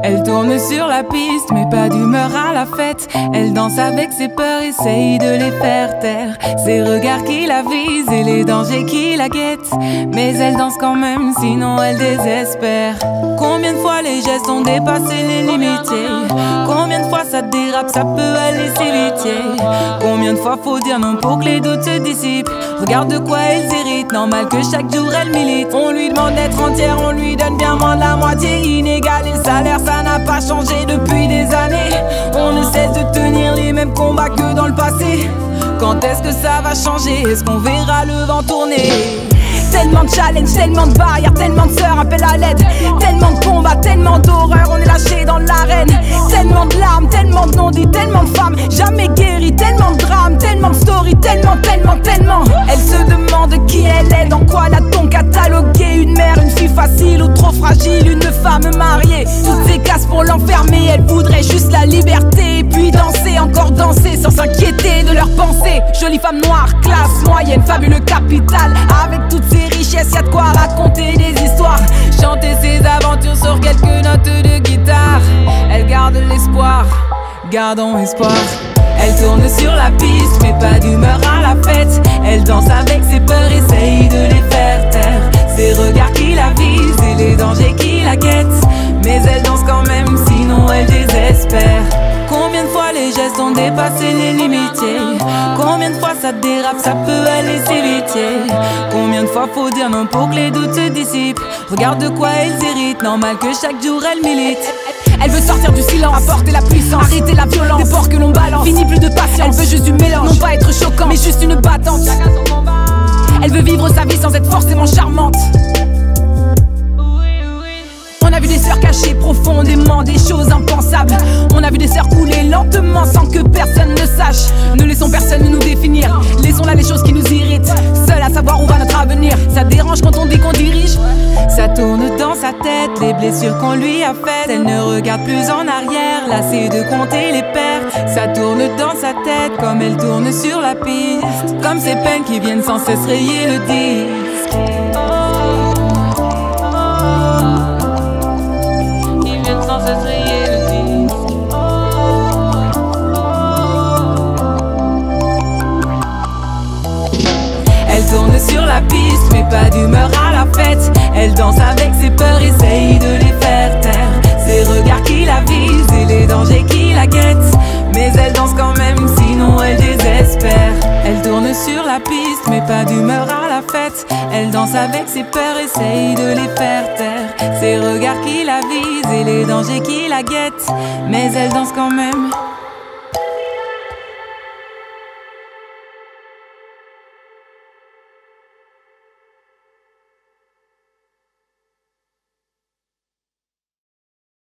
Elle tourne sur la piste, mais pas d'humeur à la fête. Elle danse avec ses peurs, essaye de les faire taire. Ses regards qui la visent et les dangers qui la guettent. Mais elle danse quand même, sinon elle désespère. Combien de fois les gestes ont dépassé les limites? Combien de fois ça dérape, ça peut aller si vite? Combien de fois faut dire non pour que les doutes se dissipent? Regarde de quoi elle s'irrite, normal que chaque jour elle milite. On lui demande d'être entière, on lui donne bien moins de la moitié. Inégal et le salaire, ça n'a pas changé depuis des années. On ne cesse de tenir les mêmes combats que dans le passé. Quand est-ce que ça va changer? Est-ce qu'on verra le vent tourner? Tellement de challenges, tellement de barrières, tellement de sœurs appellent à l'aide. Tellement de combats, tellement d'horreur, on est lâché dans l'arène. Tellement de larmes, tellement de non-dits, tellement de femmes jamais guéries. Tellement de drames, tellement de stories, tellement. Elle se demande qui elle est, dans quoi l'a-t-on cataloguée? Une mère, une fille facile ou trop fragile, une femme mariée. Toutes ces cases pour l'enfermer, elle voudrait juste la liberté. Et puis danser, encore danser, sans s'inquiéter de leurs pensées. Jolie femme noire, classe moyenne, fabuleux capital. Avec toutes ses richesses, y'a de quoi raconter des histoires. Chanter ses aventures sur quelques notes de guitare. Elle garde l'espoir, gardons espoir. Elle tourne sur la piste, mais pas d'humeur à la fête. Elle danse avec ses peurs, essaye de les faire taire. Ses regards qui la visent et les dangers qui la guettent. Mais elle danse quand même, sinon elle désespère. Combien de fois les gestes ont dépassé les limites? Combien de fois ça dérape, ça peut aller si vite? Combien de fois faut dire non pour que les doutes se dissipent? Regarde de quoi elle s'irrite, normal que chaque jour elle milite. Elle veut sortir du silence, apporter la puissance, arrêter la violence, des porcs que l'on balance. Fini plus de patience, elle veut juste du mélange. Non pas être choquant, mais juste une battante. Elle veut vivre sa vie sans être forcément charmante. On a vu des sœurs cacher profondément des choses impensables. On a vu des sœurs couler lentement sans que personne ne sache. Ne laissons personne nous définir, laissons là les choses qui nous irritent. Seul à savoir où va notre avenir. Ça dérange quand on dit qu'on dirige. Ça tourne dans sa tête, les blessures qu'on lui a faites. Elle ne regarde plus en arrière, lassée de compter les pertes. Ça tourne dans sa tête comme elle tourne sur la piste. Comme ces peines qui viennent sans cesse rayer le disque. Elle tourne sur la piste, mais pas d'humeur à la fête. Elle danse avec ses peurs, essaye de les faire taire. Ses regards qui la visent et les dangers qui la guettent. Mais elle danse quand même, sinon elle désespère. Elle tourne sur la piste, mais pas d'humeur à la fête. Elle danse avec ses peurs, essaye de les faire taire. Ses regards qui la visent et les dangers qui la guettent. Mais elle danse quand même.